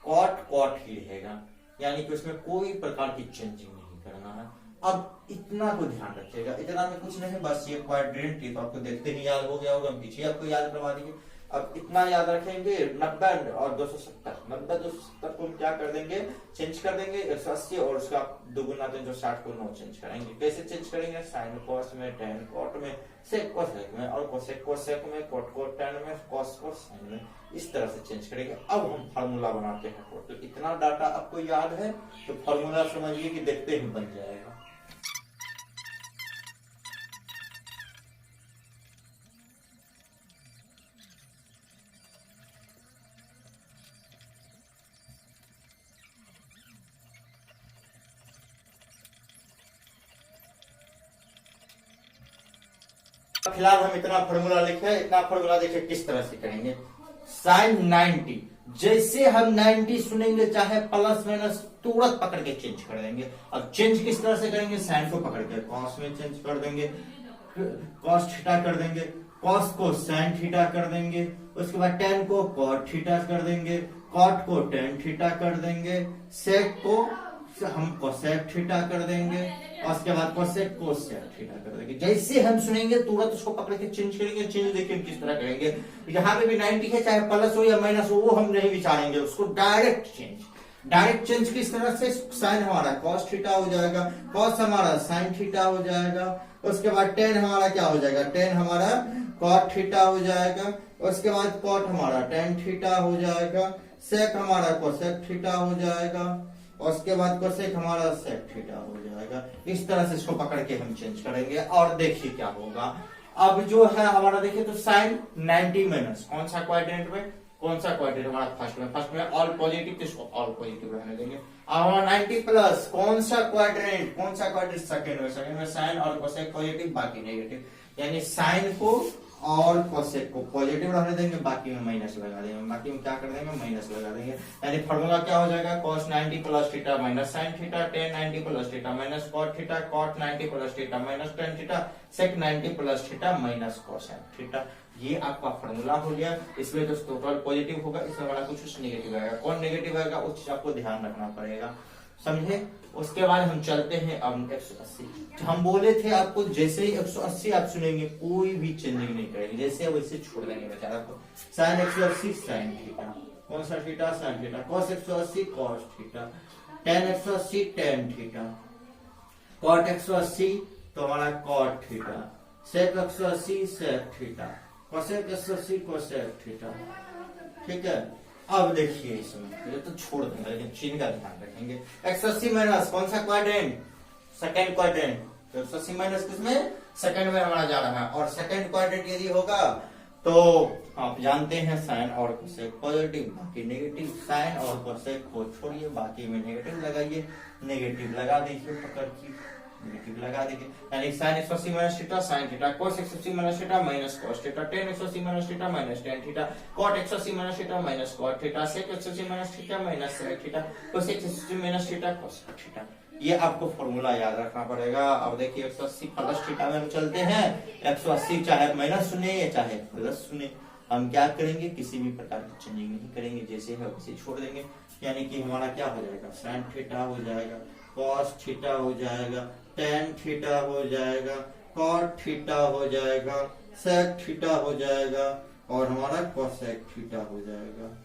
कॉट कॉट ही रहेगा। यानी कि उसमें कोई प्रकार की चेंजिंग नहीं करना है। अब इतना को ध्यान रखिएगा। इतना में कुछ नहीं, बस ये क्वाड्रेंट थी तो आपको देखते ही याद हो गया होगा, पीछे आपको याद करवा देंगे। अब इतना याद रखेंगे, 90 और 270, 90 270 को हम क्या कर देंगे? चेंज कर देंगे 180, और उसका दोगुना 360 को नो चेंज करेंगे। कैसे चेंज करेंगे? साइन कॉस में, टेन कॉट में, सेक कोसेक में, और कोसेक कोसेक में, कॉट कोट टेन में, कॉस कोस साइन में। इस तरह से चेंज करेंगे। अब हम फार्मूला बनाते हैं। तो इतना डाटा आपको याद है तो फार्मूला समझिए कि देखते ही बन जाएगा। फिलहाल हम इतना फॉर्मूला लिखे। इतना फॉर्मूला देखिए किस तरह से करेंगे। साइन 90, जैसे हम 90 सुनेंगे चाहे प्लस माइनस तुरंत पकड़ के चेंज कर देंगे। अब चेंज किस तरह से करेंगे? साइन को पकड़ के कॉस में चेंज कर देंगे, कॉस थीटा कर देंगे, कॉस को साइन थीटा कर देंगे, उसके बाद टेन को कॉट थीटा कर देंगे, कॉट को टेन थीटा कर देंगे, सेक को हम कोसेक थीटा कर देंगे, और उसके बाद कोसेक को सेक थीटा कर देंगे। जैसे हम सुनेंगे तुरंत उसको पकड़ के चेंज करेंगे। चेंज देखिए किस तरह करेंगे। यहाँ पे भी 90 है, चाहे प्लस हो या माइनस हो, वो हम नहीं विचारेंगे, उसको डायरेक्ट चेंज। डायरेक्ट चेंज किस तरह से? साइन हमारा कॉस थीटा हो जाएगा, कॉस हमारा साइन थीटा हो जाएगा, उसके बाद टेन हमारा क्या हो जाएगा? टेन हमारा कॉट थीटा हो जाएगा, उसके बाद कॉट हमारा टेन थीटा हो जाएगा, सेक हमारा कोसेक थीटा हो जाएगा, और उसके बाद कोसेक हमारा सेक थीटा हो जाएगा। इस तरह से इसको पकड़ के हम चेंज करेंगे। और देखिए क्या होगा। अब जो है हमारा देखिए तो साइन 90 माइनस कौन सा क्वाड्रेंट में? कौन सा क्वाड्रेंट हमारा? फर्स्ट में। फर्स्ट में ऑल पॉजिटिव, तो इसको ऑल पॉजिटिव रहने देंगे। अब हमारा 90 प्लस कौन सा क्वाड्रेंट? कौन सा क्वाड्रेंट? सेकंड में। सेकंड में साइन और कोसेक पॉजिटिव, बाकी नेगेटिव। यानी साइन को और कोसेक को पॉजिटिव रहने देंगे, बाकी में माइनस लगा देंगे। बाकी में क्या कर देंगे? माइनस लगा देंगे। यानी फॉर्मूला क्या हो जाएगा? cos 90 plus theta minus sine theta, tan 90 plus theta minus cot theta, cot 90 plus theta minus tan theta, sec 90 plus theta minus cosine theta. ये आपका फॉर्मूला हो गया। इसमें जो टोटल पॉजिटिव होगा, इसमें हमारा कुछ नेगेटिव आएगा। कौन नेगेटिव आएगा उस चीज आपको ध्यान रखना पड़ेगा, समझे। उसके बाद हम चलते हैं अब 180। हम बोले थे आपको जैसे ही 180 आप सुनेंगे कोई भी चेंजिंग नहीं करेंगे, जैसे वैसे छोड़ देंगे बेचारा को। साइन 180 साइन थीटा, कौन सा theta? Sine theta. Cos 180 cos theta, tan 180 tan theta, cot 180 तो हमारा cot theta, sec 180 sec theta, cosec 180 cosec theta. ठीक है। अब देखिए इसमें तो छोड़ देंगे, लेकिन चिन्ह का ध्यान रखेंगे। 180 माइनस कौन सा क्वाड्रेंट? Second quadrant. तो 180 माइनस किसमें? सेकंड में हमारा जा रहा है। और सेकंड क्वाड्रेंट यदि होगा तो आप जानते हैं साइन और कोसेक पॉजिटिव बाकी नेगेटिव, साइन और कोसेक को छोड़िए बाकी में नेगेटिव लगाइए, नेगेटिव लगा दीजिए पकड़ की, नेगेटिव लगा दीजिए, यानी sine 180 minus theta sine theta, cos 180 minus theta minus cos theta, tan 180 minus theta minus tan theta, cot 180 minus theta minus cot theta, sec 180 minus theta minus sec theta, cosec 180 minus theta cosec theta. ये आपको formula याद रखना पड़ेगा। अब देखिए 180 plus theta में हम चलते हैं, 180 चाहे माइनस सुने या चाहे प्लस सुने, हम क्या करेंगे, किसी भी प्रकार की चेंजिंग नहीं करेंगे, जैसे है वैसे छोड़ देंगे, यानी कि हमारा क्या हो जाएगा, साइन थीटा हो जाएगा, कॉस थीटा हो जाएगा, टेन थीटा हो जाएगा, कॉट थीटा हो जाएगा, सेक थीटा हो जाएगा और हमारा कोसेक थीटा हो जाएगा।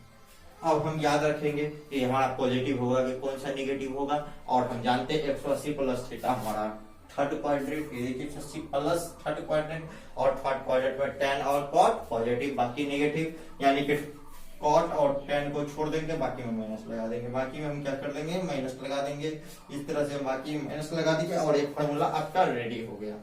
अब हम याद रखेंगे कि हमारा पॉजिटिव होगा कि कौन सा नेगेटिव होगा, और हम जानते हैं 180 प्लस थीटा हमारा थर्ड क्वाड्रेंट, ये देखिए 180 प्लस थर्ड क्वाड्रेंट, और थर्ड क्वाड्रेंट में टेन और कॉट पॉजिटिव बाकी नेगेटिव, यानी कि कॉट और टेन को छोड़ देंगे, बाकी में माइनस लगा देंगे, बाकी में हम क्या कर देंगे, माइनस लगा देंगे, इस तरह से बाकी माइनस लगा दीजिए और एक फॉर्मूला आपका रेडी हो गया।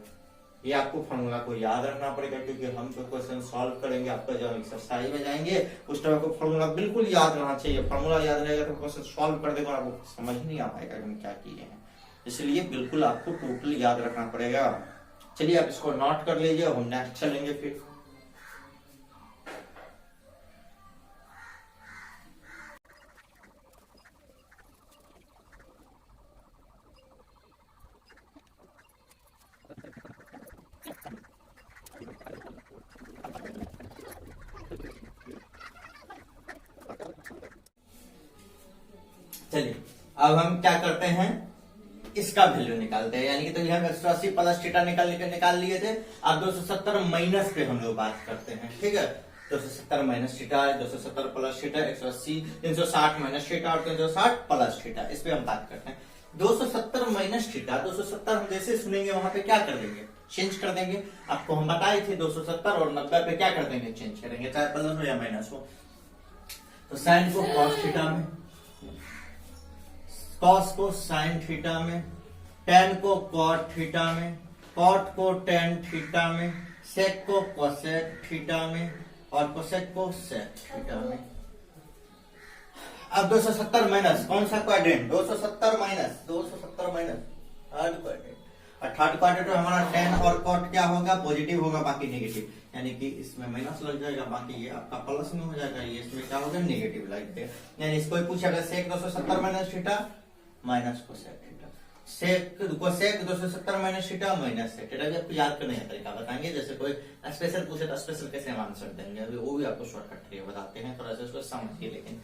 ये आपको फॉर्मूला को याद रखना पड़ेगा, क्योंकि हम जो क्वेश्चन सॉल्व करेंगे आपका जब एक्सरसाइज में जाएंगे उस टाइम आपको फॉर्मूला बिल्कुल याद रहना चाहिए। फॉर्मूला याद रहेगा तो क्वेश्चन सॉल्व कर देगा, आपको समझ नहीं आ पाएगा कि हम क्या किए हैं, इसलिए बिल्कुल आपको टोटल याद रखना पड़ेगा। चलिए आप इसको नोट कर लीजिए, हम नेक्स्ट चलेंगे फिर। चलिए अब हम क्या करते हैं, इसका वैल्यू निकालते हैं, यानी कि तो ये हम 180 प्लस थीटा निकाल लिए थे, अब 270 माइनस पे हम लोग बात करते हैं, ठीक है। 270 minus theta, 270 plus theta, 180, 360 minus theta और 360 प्लस थीटा, इस पे हम बात करते हैं। 270 माइनस थीटा, 270 हम जैसे सुनेंगे वहां पे क्या कर देंगे, चेंज कर देंगे। आपको हम बताए थे 270 और 90 पे क्या कर देंगे, चेंज करेंगे, चाहे प्लस हो या माइनस हो। तो साइन को कॉस थीटा में, कॉस को साइन थीटा में, टेन को कॉट थीटा में, कॉट को टेन थीटा में, सेक को कोसेक थीटा में और कोसेक को सेक थीटा में। अब 270 माइनस कौन सा क्वाड्रेंट, 270 माइनस थर्ड क्वाड्रेंट, और थर्ड क्वाड्रेंट में हमारा टेन और कॉट क्या होगा, पॉजिटिव होगा बाकी नेगेटिव, यानी कि इसमें माइनस लग जाएगा, बाकी ये आपका प्लस में हो जाएगा, ये इसमें क्या होगा, नेगेटिव लग जाएगा। यानी इसको पूछेगा sec 270 minus theta minus cosec theta, sec cosec 270 minus theta minus sec theta. भी आपको याद करने का तरीका बताएंगे, जैसे कोई स्पेशल पूछे तो स्पेशल कैसे हम आंसर देंगे, अभी वो भी आपको शॉर्टकट ट्रिक बताते हैं, थोड़ा सा उसको समझिए। लेकिन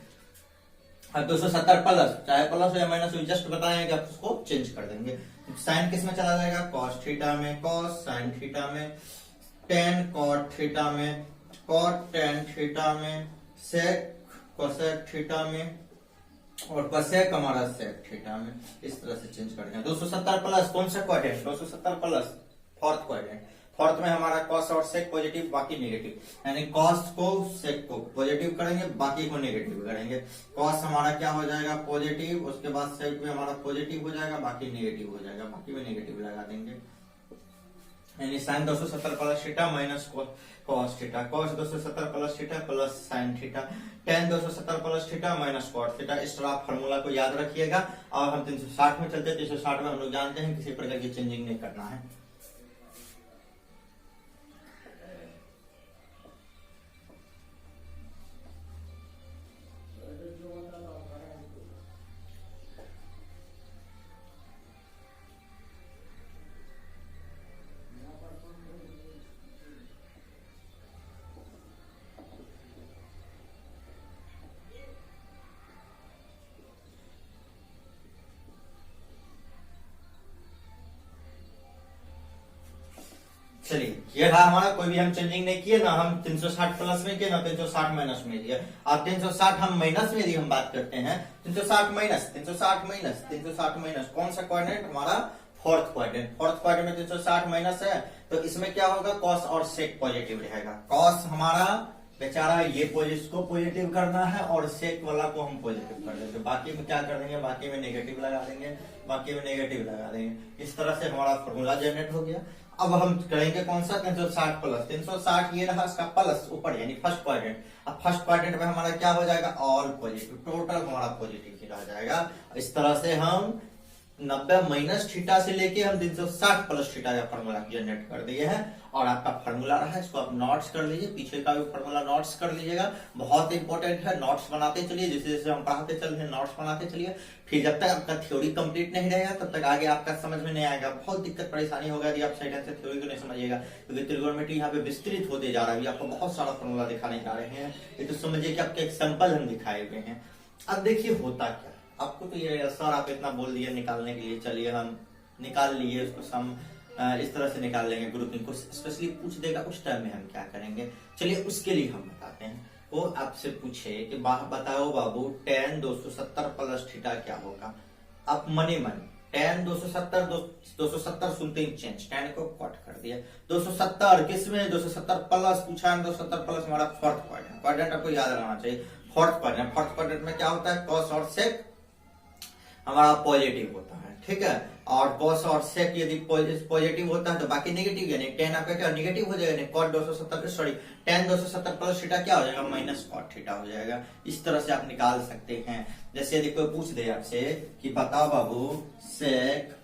अब 270 प्लस, चाहे प्लस हो या माइनस हो, जस्ट बताएं कि आप उसको चेंज कर देंगे। साइन किस में चला जाएगा, कॉस थीटा में, कॉस साइन थीटा में, टेन कॉट थीटा में, कॉट टेन थीटा में, सेक कोसेक थीटा में और कोसेक हमारा सेक थीटा में, इस तरह से चेंज कर देंगे। 270 प्लस कौन सा quadrant, 270 plus fourth quadrant, fourth में हमारा कॉस और सेक पॉजिटिव बाकी नेगेटिव, यानी कॉस को सेक को पॉजिटिव करेंगे बाकी को नेगेटिव करेंगे। कॉस हमारा क्या हो जाएगा, पॉजिटिव, उसके बाद सेक भी हमारा पॉजिटिव हो जाएगा बाकी नेगेटिव हो जाएगा, बाकी में नेगेटिव लगा देंगे। यानी sine 270 plus theta minus cos theta, cos 270 plus theta plus sine theta, tan 270 plus theta minus cot theta. इस तरह फॉर्मूला को याद रखिएगा। और हम 360 में चलते हैं, 360 में हम लोग जानते हैं किसी प्रकार की चेंजिंग नहीं करना है। चलिए ये रहा हमारा, कोई भी हम चेंजिंग नहीं किए ना, हम 360 प्लस में किए ना 360 माइनस में दिए। अब 360 हम माइनस में हम बात करते हैं, 360 माइनस 360 माइनस 360 माइनस कौन सा क्वाड्रेंट, हमारा फोर्थ क्वाड्रेंट। फोर्थ क्वाड्रेंट में 360 माइनस है तो इसमें क्या होगा, कॉस और सेक पॉजिटिव रहेगा। कॉस हमारा बेचारा ये को पॉजिटिव करना है और सेक वाला को हम पॉजिटिव कर देंगे, बाकी में क्या कर देंगे, बाकी में नेगेटिव लगा देंगे, बाकी में नेगेटिव लगा देंगे। इस तरह से हमारा फॉर्मूला जनरेट हो गया। अब हम करेंगे कौन सा 360 प्लस 360, ये रहा इसका प्लस ऊपर यानी फर्स्ट क्वाड्रेंट। अब फर्स्ट क्वाड्रेंट में हमारा क्या हो जाएगा, ऑल पॉजिटिव, टोटल हमारा पॉजिटिव ही रह जाएगा। इस तरह से हम 90 माइनस थीटा से लेके हम 360 प्लस थीटा का फॉर्मूला जनरेट कर दिए हैं। और आपका फॉर्मूला रहा है, इसको आप नोट्स कर लीजिए, पीछे का भी फॉर्मूला नोट्स कर लीजिएगा, बहुत इंपॉर्टेंट है। नोट्स बनाते चलिए, जैसे जैसे हम पढ़ाते चल रहे हैं नोट्स बनाते चलिए। फिर जब तक आपका थ्योरी कंप्लीट नहीं रहेगा तब तक आगे आपका समझ में नहीं आएगा, बहुत दिक्कत परेशानी होगा यदि आप सही ढंग से थ्योरी को नहीं समझिएगा, क्योंकि त्रिकोणमिति यहाँ पे विस्तृत होते जा रहा है। आपको बहुत सारा फॉर्मूला दिखाने जा रहे हैं, ये तो समझिए कि आपके एग्जाम्पल हम दिखाए हुए हैं। अब देखिए होता क्या, आपको तो ये सर आप इतना बोल दिए निकालने के लिए, चलिए हम निकाल लिए उसको, सम इस तरह से निकाल लेंगे। ग्रुपिंग को स्पेशली पूछ देगा उस टाइम में हम क्या करेंगे, चलिए उसके लिए हम बताते हैं। वो आपसे पूछे कि बताओ बाबू tan 270 प्लस थीटा क्या होगा। आप मनी मन tan 270 सुनते ही चेंज, tan को कट कर दिया, 270 किसमें 270 प्लस पूछा है, 270 प्लस हमारा फोर्थ क्वाड्रेंट, क्वाड्रेंट आपको याद रहना चाहिए। फोर्थ क्वाड्रेंट में क्या होता है, कॉस और सेक हमारा पॉजिटिव होता है, ठीक है। और कॉस और सेक यदि पॉजिटिव होता है तो बाकी नेगेटिव, यानी tan आपका क्या नेगेटिव हो जाएगा, cot 270 sorry tan 270 plus theta क्या हो जाएगा, माइनस cot थीटा हो जाएगा। इस तरह से आप निकाल सकते हैं। जैसे यदि कोई पूछ दे आपसे कि बताओ बाबू सेक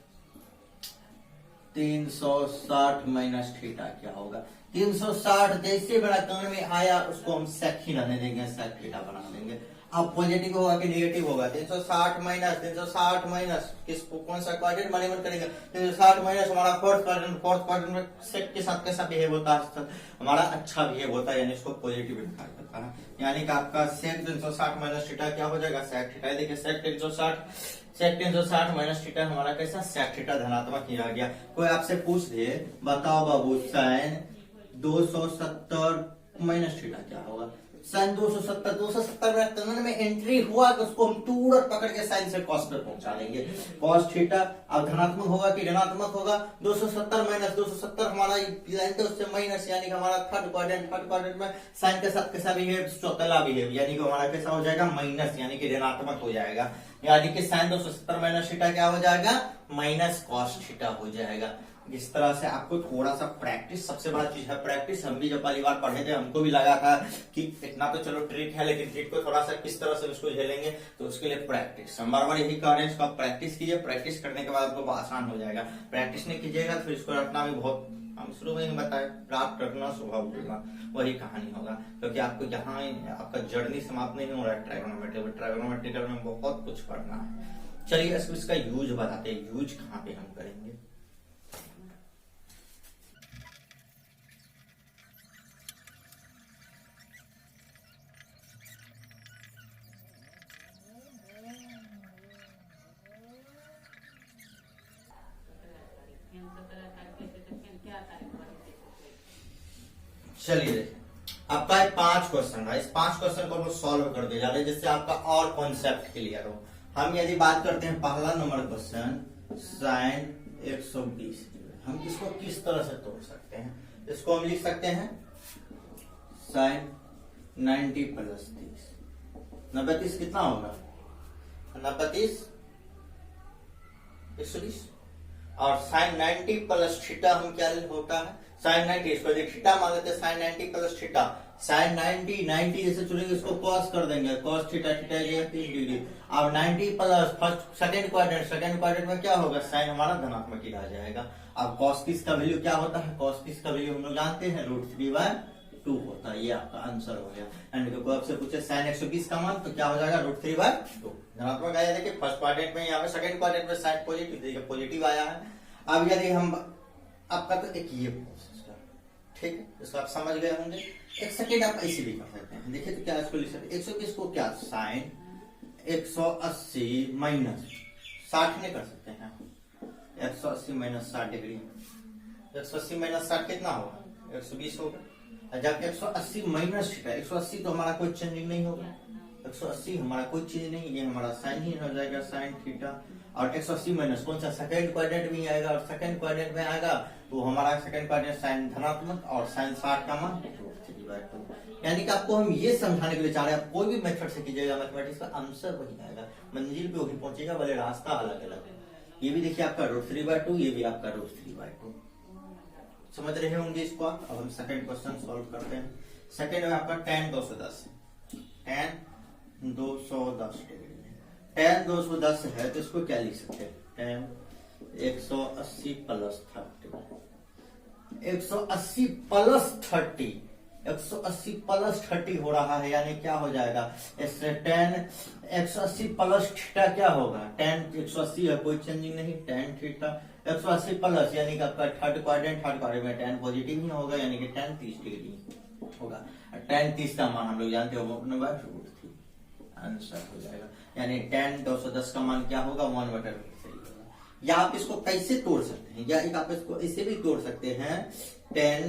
360 माइनस थीटा क्या होगा, 360 जैसे बड़ा कान में आया उसको हम सेक ही रहने देंगे, सेक थीटा बना देंगे। अब पॉजिटिव होगा कि नेगेटिव होगा, 360 माइनस किसको कौन सा क्वाड्रेंट माने मन करेगा, 360 माइनस हमारा फोर्थ क्वाड्रेंट में सेक के साथ कैसा बिहेव होता है, हमारा अच्छा बिहेव होता है, यानी इसको पॉजिटिव दिखाया जाता है। यानी कि आपका सेक 360 माइनस थीटा क्या हो जाएगा, सेक थीटा। देखिए सेक 360 माइनस थीटा हमारा कैसा, सेक थीटा धनात्मक ही रह गया। कोई आपसे पूछ दे बताओ बाबू साइन 270 माइनस थीटा क्या होगा, साइन 270 में कनन में एंट्री हुआ तो उसको हम तुरंत पकड़ के साइन से कॉस पर पहुंचा देंगे। कॉस थीटा अब धनात्मक होगा कि ऋणात्मक होगा, 270 माइनस 270 हमारा लाइन तो उससे माइनस, यानी कि हमारा थर्ड क्वाड्रेंट में साइन के साथ कैसा बिहेव, चौतला बिहेव, यानी कि हमारा कैसा हो जाएगा, माइनस, यानी कि ऋणात्मक हो जाएगा। यानी कि साइन 270 माइनस थीटा क्या हो जाएगा, माइनस कॉस थीटा हो जाएगा। इस तरह से आपको थोड़ा सा प्रैक्टिस, सबसे बड़ा चीज है प्रैक्टिस। हम भी जब पहली बार पढ़े थे हमको भी लगा था कि इतना तो चलो ट्रिक है, लेकिन ट्रिक को थोड़ा सा किस तरह से उसको झेलेंगे, तो उसके लिए प्रैक्टिस, हम बार बार यही कह रहे हैं, इसको आप प्रैक्टिस कीजिए। प्रैक्टिस करने के बाद आपको आसान हो जाएगा। प्रैक्टिस नहीं कीजिएगा तो इसको रटना भी बहुत, हम शुरू में ही बताए, प्राप्त रखना स्वभाव भूलना, वही कहानी होगा। क्योंकि आपको यहाँ आपका जर्नी समाप्त नहीं हो रहा है ट्राइगोनोमेट्रिकल में बहुत कुछ पढ़ना है। चलिए इसका यूज बताते हैं, यूज कहाँ पे हम करेंगे। चलिए आपका 5 क्वेश्चन है, इस 5 क्वेश्चन को हम सॉल्व कर दिया जा रहा है, जिससे आपका और कॉन्सेप्ट क्लियर हो। हम यदि बात करते हैं पहला नंबर क्वेश्चन, साइन 120, हम इसको किस तरह से तोड़ सकते हैं, इसको हम लिख सकते हैं साइन 90 प्लस 30, 90 30 कितना होगा, 90 30 120, और साइन 90 प्लस थीटा हम क्या होता है, साइन 90, इसको थीटा मान लेते हैं, साइन 90 प्लस थीटा, साइन 90 जैसे चुनेंगे इसको कॉस कर देंगे, कॉस थीटा थीटा ये 3 डिग्री। अब 90 प्लस फर्स्ट सेकंड क्वाड्रेंट में क्या होगा, साइन हमारा धनात्मक ही रह जाएगा। अब कॉस 30 का वैल्यू क्या होता है, कॉस 30 का वैल्यू हम लोग जानते हैं √3/2 होता है, ये आपका आंसर हो गया। एंड कोई आपसे पूछे साइन 120 का मान तो क्या हो जाएगा, √3/2 धनात्मक आया। देखिए फर्स्ट क्वाड्रेंट में, यहाँ पे सेकंड क्वाड्रेंट में साइन पॉजिटिव, देखिए पॉजिटिव आया है। अब यदि हम आपका तो एक ये प्रोसेस है, ठीक है, इसको आप समझ गए होंगे। एक सेकेंड आप ऐसे भी कर सकते हैं, देखिए तो क्या इसको लिख सकते हैं, 120 को क्या साइन 180 माइनस 60 नहीं कर सकते हैं, 180 माइनस 60 डिग्री, 180 माइनस 60 कितना होगा, 120 होगा। जब 180 माइनस थीटा, 180 तो हमारा कोई चेंजिंग नहीं होगा, 180 हमारा कोई चीज नहीं, ये हमारा साइन ही हो जाएगा, साइन थीटा। और 180 माइनस कौन सा सेकंड क्वाड्रेंट में आएगा, और सेकंड क्वाड्रेंट में आएगा तो हमारा सेकंड क्वाड्रेंट साइन धनात्मक और साइन 60 का मान √3/2। यानी कि आपको हम ये समझाने के लिए चाह रहे हैं, आप कोई भी मेथड से कीजिएगा मैथमेटिक्स का आंसर वही आएगा, मंजिल पे वही पहुंचेगा, भले रास्ता अलग अलग है। ये भी देखिए आपका √3/2, ये भी आपका √3/2। समझ रहे होंगे इसको आप। अब हम सेकंड क्वेश्चन सॉल्व करते हैं। सेकंड में आपका tan 210 है, tan 210 डिग्री है। tan 210 है तो इसको क्या लिख सकते हैं, tan 180 प्लस 30, 180 प्लस 30, 180 प्लस 30 हो रहा है, यानी क्या हो जाएगा इससे tan 180 प्लस थीटा क्या होगा, tan 180 है, कोई चेंजिंग नहीं, tan थीटा 180 प्लस यानी कि आपका थर्ड क्वाड्रेंट में tan पॉजिटिव ही होगा, यानी कि tan 30 डिग्री होगा। tan 30 का मान हम लोग जानते हो √3, आंसर हो जाएगा। यानी tan 210 का मान क्या होगा, 1/√3 होगा। या आप इसको कैसे तोड़ सकते हैं, या एक आप इसको इसे भी तोड़ सकते हैं, tan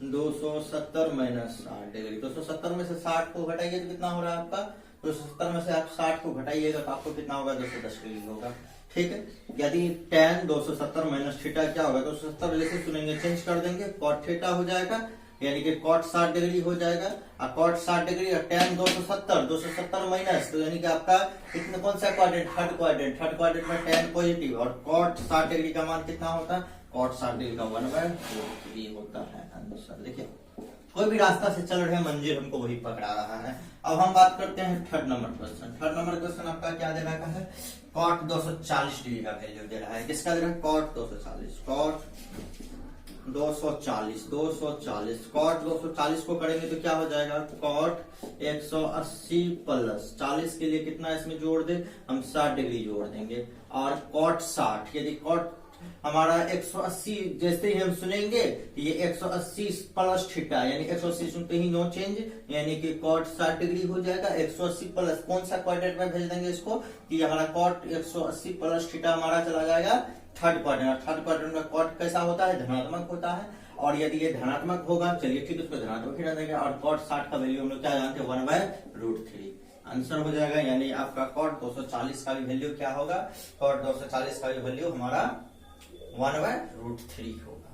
270 माइनस 60 डिग्री। 270 में से 60 को घटाइए तो कितना हो रहा है आपका, 270 में से आप 60 को घटाइएगा तो आपको कितना होगा, 210 डिग्री होगा। ठीक है, यदि tan 270 माइनस थीटा क्या होगा, 270 जैसे सुनेंगे चेंज कर देंगे, cot थीटा हो जाएगा, यानी कि cot 60 डिग्री हो जाएगा, और cot 60 डिग्री और tan 270 माइनस, तो यानी कि आपका कितना, कौन सा क्वाड्रेंट, थर्ड क्वाड्रेंट में tan पॉजिटिव, और cot 60 डिग्री का मान कितना होता है, cot 60 डिग्री का 1/√3 होता है आंसर। देखिए कोई भी रास्ता से चल रहे मंजिल हमको वही पकड़ा रहा है। अब हम बात करते हैं third number question. Third number question आपका क्या दे रखा है, cot 240 डिग्री का वैल्यू दे रहा है। किसका दे रहा है, cot 240, cot 240, cot 240 को करेंगे तो क्या हो जाएगा, cot 180 प्लस 40 के लिए कितना इसमें जोड़ दे, हम 60 डिग्री जोड़ देंगे, और cot 60, यदि cot हमारा 180 जैसे ही हम सुनेंगे ये 180 प्लस थीटा, यानी 180 सुनते ही नो चेंज, यानी कि cot 60 डिग्री हो जाएगा। 180 प्लस कौन सा क्वाड्रेंट में भेज देंगे इसको, कि हमारा cot 180 प्लस थीटा हमारा चला जाएगा थर्ड क्वाड्रेंट। थर्ड क्वाड्रेंट में cot कैसा होता है, धनात्मक होता है, और यदि ये धनात्मक होगा, चलिए ठीक है, उसको धनात्मक ही देंगे, और cot 60 का वैल्यू हम लोग क्या जानते हैं, 1/√3 आंसर हो जाएगा। यानी आपका cot 240 का भी वैल्यू क्या होगा, cot 240 का भी वैल्यू हमारा 1/√3 होगा।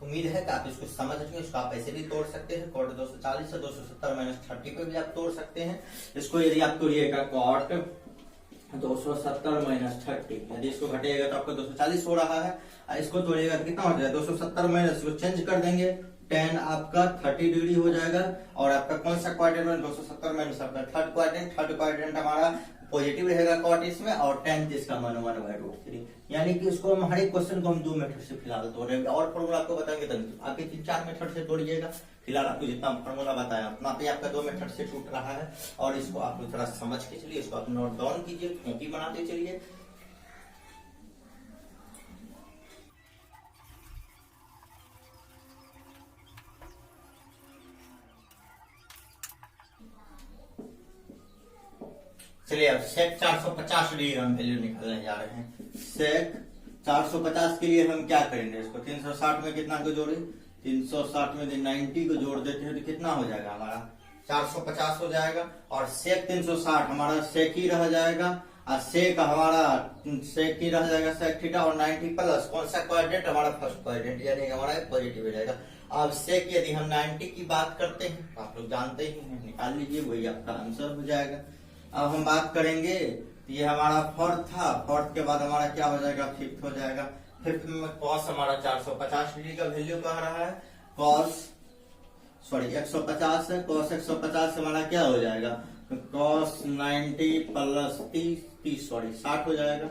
उम्मीद है कि आप इसको समझ रहे हैं। इसको आप ऐसे भी तोड़ सकते हैं, cot 240 से 270 माइनस 30 पे भी आप तोड़ सकते हैं। इसको यदि आप तोड़िएगा cot 270 माइनस 30, यदि इसको घटेगा तो आपको 240 हो रहा है, इसको तोड़िएगा तो कितना हो जाएगा, 270 माइनस को चेंज कर देंगे, tan आपका 30 डिग्री हो जाएगा, और आपका कौन सा क्वाड्रेंट में, 270 माइनस आपका थर्ड क्वाड्रेंट हमारा पॉजिटिव रहेगा cot इसमें, और tan 30 का मान 1/√3। यानी कि इसको हम हर एक क्वेश्चन को हम 2 मेथड से फिलहाल तोड़ेंगे, और फॉर्मूला आपको बताएंगे तो आपके 3-4 मेथड से तोड़िएगा। फिलहाल आपको जितना फॉर्मूला बताया उतना पे आपका 2 मेथड से टूट रहा है, और इसको आप लोग थोड़ा समझ के चलिए, इसको आप नोट डाउन कीजिए, कॉपी बनाते चलिए। चलिए अब sec 450 डिग्री हम वैल्यू निकालने जा रहे हैं। sec 450 के लिए हम क्या करेंगे, इसको 360 में कितना को जोड़े, 360 में 90 को जोड़ देते हैं तो कितना हो जाएगा, हमारा 450 हो जाएगा, और sec 360 हमारा sec ही रह जाएगा, और sec हमारा sec ही रह जाएगा, sec थीटा, और 90 प्लस कौन सा क्वाड्रेंट, हमारा फर्स्ट क्वाड्रेंट, यानी हमारा पॉजिटिव हो जाएगा। अब sec यदि हम 90 की बात करते हैं, आप लोग जानते ही हैं, निकाल लीजिए, वही आपका आंसर हो जाएगा। अब हम बात करेंगे, ये हमारा फोर्थ था, फोर्थ के बाद हमारा क्या हो जाएगा, फिफ्थ हो जाएगा। फिफ्थ में cos हमारा 450 डिग्री का वैल्यू कह रहा है, cos 150 है, cos 150 हमारा क्या हो जाएगा, cos 90 प्लस 30 60 हो जाएगा।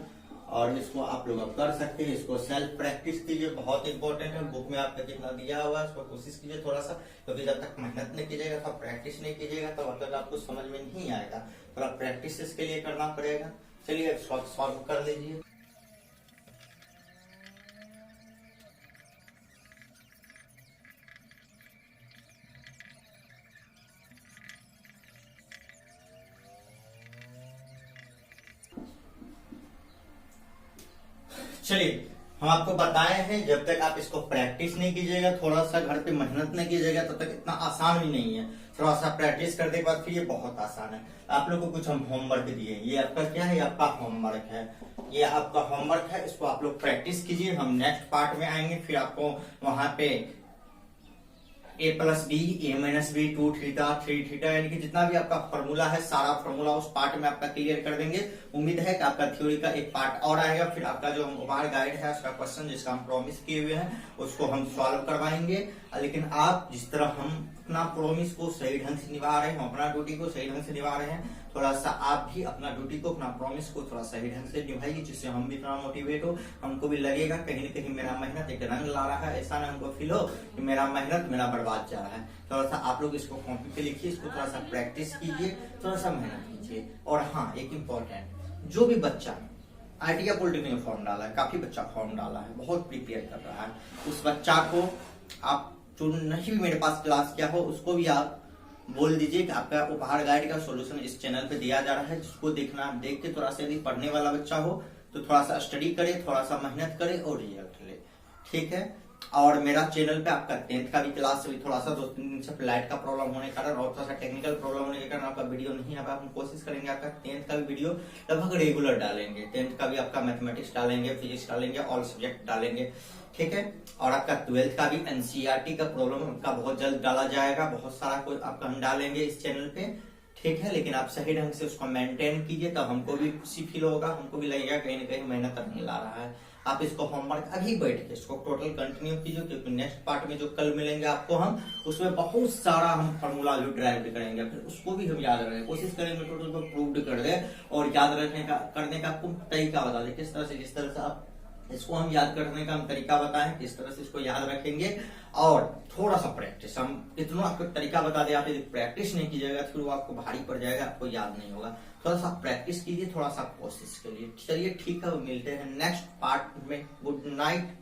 और इसको आप लोग अब कर सकते हैं, इसको सेल्फ प्रैक्टिस कीजिए, बहुत इंपॉर्टेंट है। बुक में आपका कितना दिया हुआ है इसको कोशिश कीजिए थोड़ा सा, क्योंकि जब तक मेहनत नहीं कीजिएगा, तो प्रैक्टिस नहीं कीजिएगा, तो मतलब आपको समझ में नहीं आएगा, थोड़ा प्रैक्टिस इसके लिए करना पड़ेगा। चलिए सॉल्व कर लीजिए। चलिए हम आपको बताए हैं, जब तक आप इसको प्रैक्टिस नहीं कीजिएगा, थोड़ा सा घर पे मेहनत नहीं कीजिएगा, तब तक इतना आसान भी नहीं है। थोड़ा सा प्रैक्टिस करने के बाद फिर ये बहुत आसान है। आप लोग को कुछ हम होमवर्क दिए, ये आपका क्या है, ये आपका होमवर्क है, ये आपका होमवर्क है, इसको आप लोग प्रैक्टिस कीजिए। हम नेक्स्ट पार्ट में आएंगे, फिर आपको वहां पे a plus b, a minus b, 2 theta 3 theta यानी कि जितना भी आपका फॉर्मूला है सारा फॉर्मूला उस पार्ट में आपका क्लियर कर देंगे। उम्मीद है कि आपका थ्योरी का एक पार्ट और आएगा, फिर आपका जो उपहार गाइड है उसका क्वेश्चन जिसका हम प्रॉमिस किए हुए हैं उसको हम सॉल्व करवाएंगे। लेकिन आप जिस तरह हम अपना प्रॉमिस को सही ढंग से निभा रहे हैं, हम अपना ड्यूटी को सही ढंग से निभा रहे हैं, थोड़ा सा आप भी अपना ड्यूटी को, अपना प्रॉमिस को थोड़ा सही ढंग से निभाइए, जिससे हम भी थोड़ा मोटिवेट हो, हमको भी लगेगा कहीं न कहीं मेरा मेहनत एक रंग ला रहा है, ऐसा ना हमको फील हो कि मेरा मेहनत मेरा बर्बाद जा रहा है। थोड़ा सा आप लोग इसको कॉपी पे लिखिए, इसको थोड़ा सा प्रैक्टिस कीजिए, थोड़ा सा मेहनत कीजिए। और हाँ, एक इम्पोर्टेंट, जो भी बच्चा आईटीआई पॉलिटेक्निक में फॉर्म डाला है, काफी बच्चा फॉर्म डाला है, बहुत प्रिपेयर कर रहा है, उस बच्चा को आप जो नहीं भी मेरे पास क्लास किया हो उसको भी आप बोल दीजिए कि आपका उपहार गाइड का सॉल्यूशन इस चैनल पे दिया जा रहा है, जिसको देखना, देख के थोड़ा सा यदि पढ़ने वाला बच्चा हो तो थोड़ा सा स्टडी करे, थोड़ा सा मेहनत करे और रिजल्ट ले, ठीक है। और मेरा चैनल पे आपका 10th का भी क्लास भी थोड़ा सा 2-3 दिन से फ्लाइट का प्रॉब्लम होने के कारण और थोड़ा सा टेक्निकल प्रॉब्लम होने के कारण आपका वीडियो नहीं आ पाया। हम कोशिश करेंगे आपका 10th का भी वीडियो लगभग रेगुलर डालेंगे, 10th का भी आपका मैथमेटिक्स डालेंगे, फिजिक्स डालेंगे, ऑल सब्जेक्ट डालेंगे, ठीक है। और आपका 12th का भी एनसीईआरटी का प्रॉब्लम आपका बहुत जल्द डाला जाएगा, बहुत सारा कुछ आपका हम डालेंगे इस चैनल पे, ठीक है। लेकिन आप सही ढंग से उसको मेंटेन कीजिए, तब हमको भी खुशी फील होगा, हमको भी लगेगा कहीं ना कहीं मेहनत नहीं ला रहा है। आप इसको होमवर्क अभी बैठ के इसको टोटल कंटिन्यू कीजिए, क्योंकि नेक्स्ट पार्ट में जो कल मिलेंगे आपको हम उसमें बहुत सारा हम फॉर्मूला जो ड्राइव करेंगे, फिर उसको भी हम याद रखेंगे, कोशिश करेंगे टोटल को प्रूव्ड कर दे और याद रखने का करने का आपको तरीका बता दें, किस तरह से, जिस तरह से आप इसको हम याद करने का हम तरीका बताएं, किस तरह से इसको याद रखेंगे। और थोड़ा सा प्रैक्टिस, हम इतना आपको तरीका बता दें, आप यदि प्रैक्टिस नहीं कीजिएगा फिर वो आपको भारी पड़ जाएगा, आपको याद नहीं होगा। थोड़ा सा प्रैक्टिस कीजिए, थोड़ा सा कोशिश करिए। चलिए ठीक है, मिलते हैं नेक्स्ट पार्ट में। Good night.